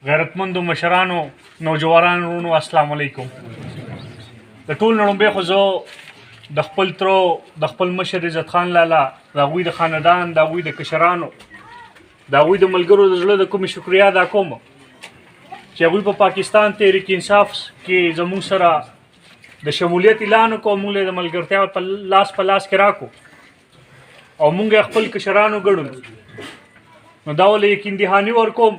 غیرتمندو مشرانو نوجوانانو السلام علیکم. د ټول نړۍ خو زه د خپل ترو د خپل مشر عزت خان لالا د هغوی د خاندان د هغوی د کشرانو د هغوی د ملګرو د زړه د کومې شکریا ادا کوم چې هغوی په پاکستان تحریک انصاف کې زموږ سره د شمولیت اعلان وکړو. موږ د ملګرتیا په لاس کې راکړو او موږ خپل کشرانو ګډو. نو دا ولې یقین دهاني ورکوم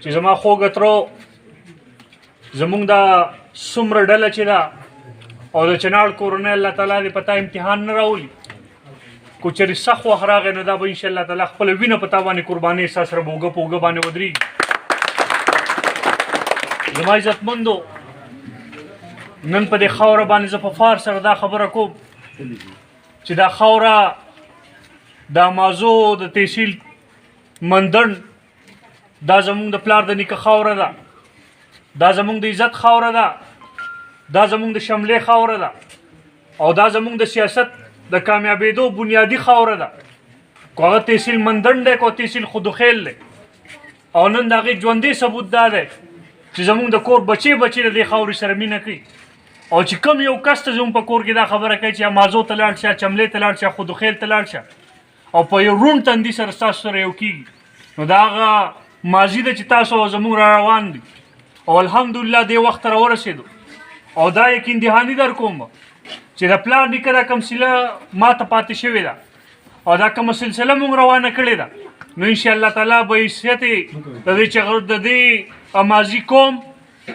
چې زما خوږ ترو زموږ دا څومره ډله چې ده او د چنار کورنۍ الله تعالی دې پتا امتحان نه راولي. کو چېرې سخت وخت راغی نو دا به انشاءالله تعالی خپله وینه په تا باندې قربانۍ ستا سره به اوږه په اوږه باندې ودرېږي. زما عزتمندو نن په دې خاوره باندې زه په فار سره دا خبره کوم چې دا خاوره دا مازو د تحصیل مندړ دا زمونږ د پلار د نیکه خاوره ده، دا زمونږ د عزت خاوره ده، دا زمونږ د شملې خاوره ده او دا زمونږ د سیاست د کامیابېدو بنیادي خاوره ده. کو هغه تحصیل مندړ دی کو تحصیل خودخیل دی او نن د هغې ژوندی ثبوت دا دی چې زمونږ د کور بچې د دې خاورې سره مینه کوي او چې کم یو کس ته زموږ په کور کې دا خبره کوي چې مازو ته لاړ شه، چملې ته لاړ شه، خودخیل ته لاړ شه او په یو روڼ تندي سره ستاسو سره یو کېږي، نو د هغه ماضي ده چې تاسو زموږ را روان دي او الحمدلله دې وخت ته راورسېدو. او دا یقین دهاني در کوم چې د پلار نیکه دا کوم سله ما ته پاتې شوې ده او دا کومه سلسله موږ روانه کړې ده، نو انشاءالله تعالی به حیثیت د دې ماضي کوم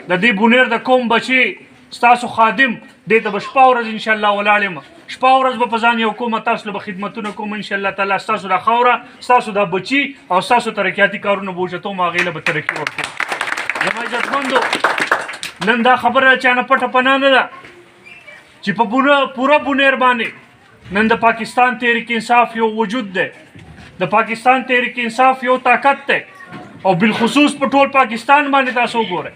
د دې بونیر د کوم بچي ستاسو خادم دې ته به شپه ورځ انشاءالله ولاړ یم، شپه ورځ به په ځان یو کومه تاسو له به خدمتونه کوم انشاءالله تعالی. ستاسو دا خاوره ستاسو دا بچي او ستاسو ترقیاتي کارونه به وچتوم هغې له به ترقي ورکوم. زما عزتمندو نن دا خبره چا نه پټه پناه نه ده چې په پوره بونیر باندې نن د پاکستان تحریک انصاف یو وجود دی، د پاکستان تحریک انصاف یو طاقت دی او بالخصوص په ټول پاکستان باندې تاسو وګورئ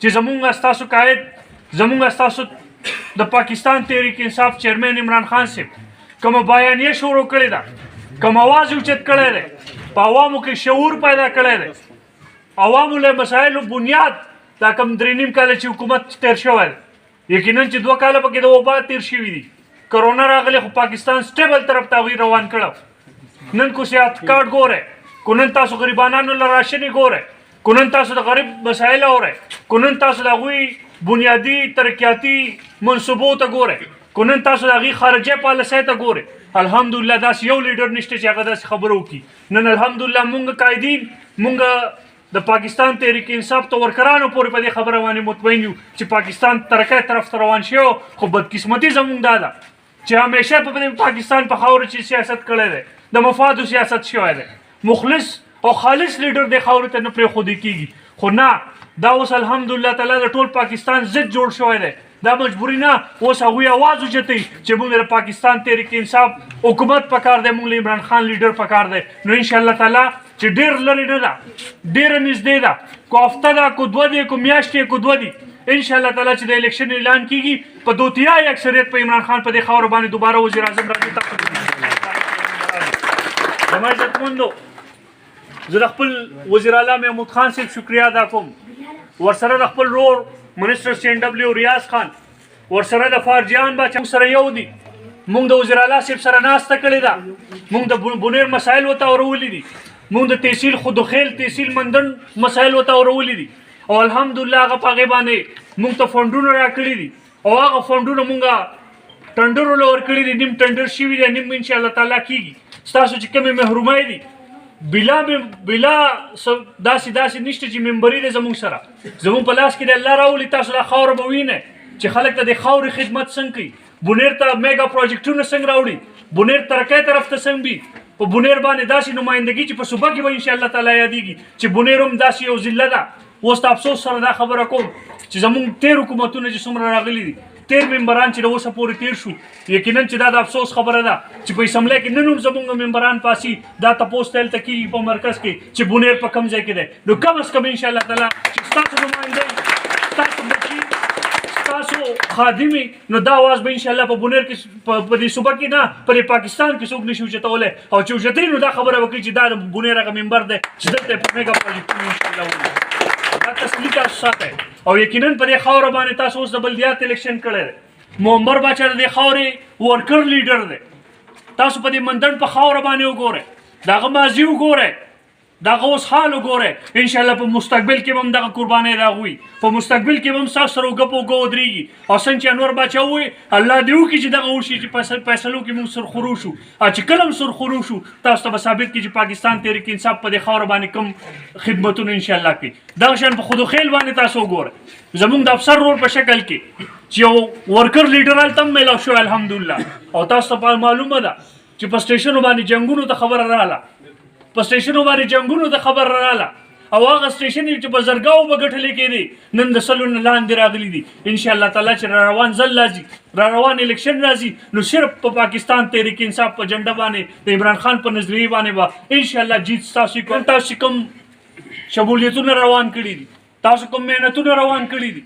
چې زمونږ ستاسو قائد زمونږ ستاسو د پاکستان تحریک انصاف چیرمن عمران خان صاحب کومه بیانیه شروع کړې ده، کوم اواز اوچت کړی دی، په عوامو کې شعور پیدا کړی دی، عوامو له مسایلو بنیاد دا کوم 3.5 کاله چې حکومت تیر شوی دی، یقینا چې 2 کاله پکې د وبا تیر شوي دي، کرونا راغلی خو پاکستان سټیبل طرف ته هغوی روان کړو. نن کو صحت کارت ګورئ، کو نن تاسو غریبانانو له راشنې ګورئ، کو نن تاسو د غریب مسایل اورئ، کو نن تاسو د هغوی بنیادي ترقیاتي منصوبو ته ګورئ، کو نن تاسو د هغې خارجه پالیسۍ ته ګورئ. الحمدلله داسې یو لیډر نشته چې هغه داسې خبره وکړي. نن الحمدلله مونږ قایدین مونږ د پاکستان تحریک انصاف ته ورکرانو پورې په دې خبره باندې مطمئن یو چې پاکستان ترقۍ طرف ته روان شي. خو بدقسمتي زموږ دا ده چې همیشه په پاکستان په خاوره چې سیاست کړی دی د مفادو سیاست شوی دی، مخلص او خالص لیډر دې خاورې ته نه پرېښودل کېږي. خو نه، دا اوس الحمدلله تعالی د ټول پاکستان ضد جوړ شوی دی. دا مجبوري نه، اوس هغوی آواز اوچتوي چې موږ د پاکستان تحریک انصاف حکومت پکار دی، موږ له عمران خان لیډر پکار دی. نو انشاءالله تعالی چې ډېر لرې نه ده، ډېره نږدې ده، کو هفته ده، کو 2 دي، کو میاشتې، کو 2 دي، انشاءالله تعالی چې د الیکشن اعلان کېږي په دوتیایي اکثریت په عمران خان په دې خاوره باندې دوباره وزیر اعظم راځي. تاسو زما عزتمندو زه د خپل وزیر اعلی محمود خان صاحب شکریه ادا کوم، ورسره د خپل رور منسټر CNW ریاض خان، ورسره د فارجیان باچا سره یو دي. موږ د وزیر اعلی صاحب سره ناسته کړې ده، موږ د بونیر مسایل ورته اورولي دي، موږ د تحصیل خودخیل تحصیل مندړ مسایل ورته اورولي دي او الحمدلله هغه په هغې باندې موږ ته فنډونه راکړي دي او هغه فنډونه موږ ټنډرو له ورکړي دي، نیم ټنډر شوي دي، نیم انشاءالله تعالی کېږي. ستاسو چې کومې محرومۍ دي بلا داسې نشته چې ممبري دی زموږ سره، زموږ په لاس کې د الله راولي. تاسو دا خاوره به وینئ چې خلک ته د خاورې خدمت څنګه کوي، بونیر ته میګا پروجیکټونه څنګه راوړي، بونیر ترقۍ طرف ته څنګه وي، په بونیر باندې داسې نمایندګي چې په صوبه کې به انشاءالله تعالی یادېږي چې بونیر هم داسې یو ضلع ده. اوس د افسوس سره دا خبره کوم چې زموږ تیر حکومتونه چې څومره راغلي دي، تیر ممبران چې د اوسه پورې تیر شو، یقینا چې دا د افسوس خبره ده چې په اسمبلی کې نن هم زموږ ممبران پاسي دا تپوس ته هلته کېږي په مرکز کې چې بونیر په کوم ځای کې دی. نو کم از کم انشاءالله تعالی چې ستاسو نماینده ستاسو بچي ستاسو خادمي، نو دا اواز به انشاءالله په بونیر کې په دې صوبه کې نه په پاکستان کې څوک نشي اوچتولی او چې اوچتوي نو دا خبره وکړي چې دا د بونیر هغه ممبر دی چې دلته په میګا پروجیکټونه انشاءالله وکړي. دا تسلی تاسو ساتئ او یقینا په دې خاوره باندې تاسو اوس د بلدیات الیکشن کړی دی معمر باچا د دې خاورې ورکر لیډر دی تاسو په دې مندړ په خاوره باندې وګورئ د هغه ماضي وګورئ د هغه اوس حال وګورئ انشاءالله په مستقبل کې به هم دغه قربانۍ د هغوی په مستقبل کې به هم ستاسو سره اوږه په اوږه ودرېږي او څنګه چې انور باچا ووایي الله دې وکړي چې دغه وشي چې فیصلو کې موږ سرخورو شو او چې کله هم سرخورو شو تاسو ته به ثابت کړي چې پاکستان تحریک انصاف په دې خاوره باندې کوم خدمتونه انشاءالله کوي دغه شان په خودوخیل باندې تاسو وګورئ زموږ د افسر رول په شکل کې چې یو ورکر لیډر هلته هم میلاو شوی الحمدلله او تاسو ته معلومه ده چې په سټیشنو باندې جنګونو ته خبره راغله په سټیشنو باندې جنګونو ته خبر راغله او هغه سټیشن چې په زرګاو به ګټلې کېدی نن د سلو نه لاندې راغلي دي انشاءالله تعالی چې را روان ځل راځي را روان الیکشن راځي نو صرف په پاکستان تحریک انصاف په جنډه باندې د عمران خان په نظریې باندې به انشاءالله جیت ستاسو کوم شمولیتونه روان کړي دي تاسو کوم محنتونه روان کړي دي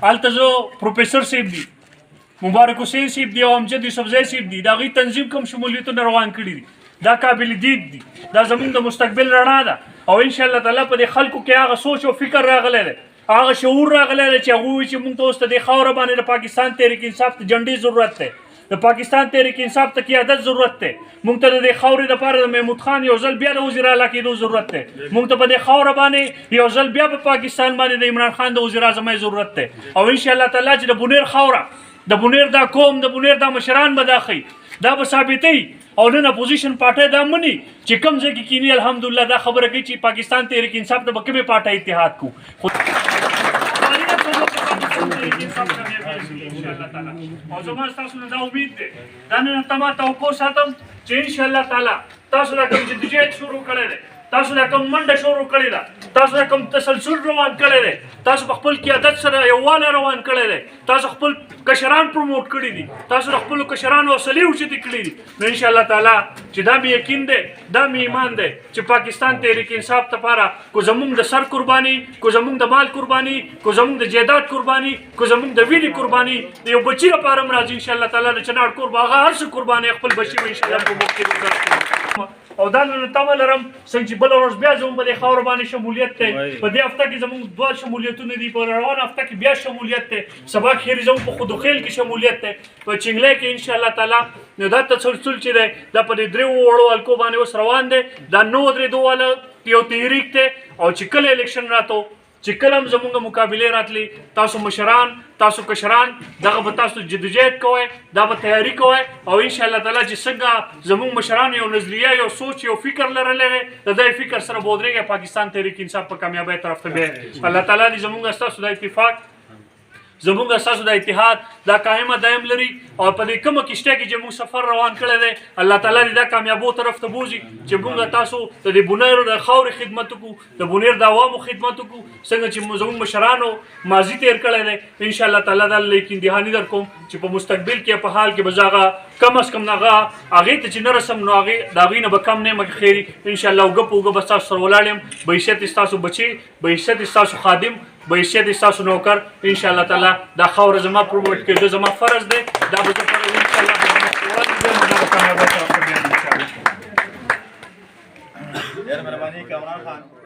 هلته زه پروفیسر صاحب دي مبارک حسین صاحب دي او امجد یوسفزی صاحب دي د هغوی تنظیم کوم شمولیتونه روان کړي دي دا قابل دید دي دا زموږ د مستقبل رڼا ده او انشاءالله تعالی په دې خلکو کې هغه سوچ او فکر راغلی دی هغه شعور راغلی دی چې هغوی وایي چې موږ ته اوس د دې خاوره باندې د پاکستان تحریک انصاف ته جنډې ضرورت دی د پاکستان تحریک انصاف ته قیادت ضرورت دی موږ ته د دې خاورې دپاره د محمود خان یو ځل بیا د وزیر اعلی کېدو ضرورت دی موږ ته په دې خاوره باندې یو ځل بیا په پاکستان باندې د عمران خان د وزیر اعظمۍ ضرورت دی او انشاءالله تعالی چې د بونیر خاوره د بونیر دا قوم د بونیر دا مشران به دا ښیي دا به ثابتوي او نن اپوزیشن پارټۍ دا مني چې کوم ځای کې کینی الحمدلله دا خبره کوي چې پاکستان تحریک انصاف ته به کومې پارټۍ اتحاد کو او زما ستاسو نه دا امید دی دا نن تما توقع ساتم چې انشاءالله تعالی تاسو دا کوم جدوجہد شروع کړی دی تاسو دا کوم منډه شروع کړې ده تاسو دا کوم تسلسل روان کړی دی تاسو په خپل قیادت سره یووالی روان کړی دی تاسو خپل کشران پروموټ کړي دي تاسو د خپلو کشرانو حوصلې اوچتې کړي دي نو انشاءالله تعالی چې دا مې یقین دی دا مې ایمان دی چې پاکستان تحریک انصاف دپاره کو زموږ د سر قرباني کو زموږ د مال قرباني کو زموږ د جایداد قرباني کو زموږ د وینې قرباني د یو بچي لپاره هم راځي انشاءالله تعالی د چنار کور به هغه هر څه قرباني خپل بچي به انشاءالله په موږ کې او دا نن تمه لرم څنګه چې بله ورځ بیا زموږ په دې خاوره باندې شمولیت دی په دې هفته کې زموږ دوه شمولیتونه دي په روانه هفته کې بیا شمولیت دی سبا خیري زموږ په خودوخیل کې شمولیت دی په چنګلۍ کې انشاءالله تعالی نو دا تسلسل چې دی دا په دې درېو وړو حلقو باندې اوس روان دی دا نو درېدو والا یو تحریک دی او چې کله الیکشن راتو چې کله هم زموږ مقابلې راتلې تاسو مشران تاسو کشران دغه به تاسو جدوجہد کوئ دا به تیاري کوئ او انشاءالله تعالی چې څنګه زموږ مشرانو یو نظریه یو سوچ یو فکر لرلی دی د دې فکر سره به ودرېږئ پاکستان تحریک انصاف په کامیابۍ طرف ته بیایي الله تعالی دې زموږ ستاسو د اتفاق زموږ ستاسو د اتحاد دا قائمه دایم لري او په دې کومه کشته کې چې موږ سفر روان کړی دی الله تعالی دې دا کامیابو طرف ته بوځي چې موږ تاسو د دې بونیر د خاورې خدمت وکړو د بونیر د عوامو خدمت وکړو څنګه چې زموږ مشرانو ماضي تیر کړی دی انشاءالله تعالی دا لیکن دهاني در کوم چې په مستقبل کې په حال کې به زه هغه کم از کم هغه هغې ته چې نه رسم نو هغې د هغوی نه به کم نه یم خیري انشاءالله اوږه په اوږه به ستاسو سره ولاړ یم بحیثیت ستاسو بچی بحیثیت ستاسو خادم بحیثیت ستاسو نوکر انشاءالله تعالی دا خاوره زما پروموټ کېدل زما فرض دی دا به زه فرض انشاءالله ډېره مهرباني کامران خان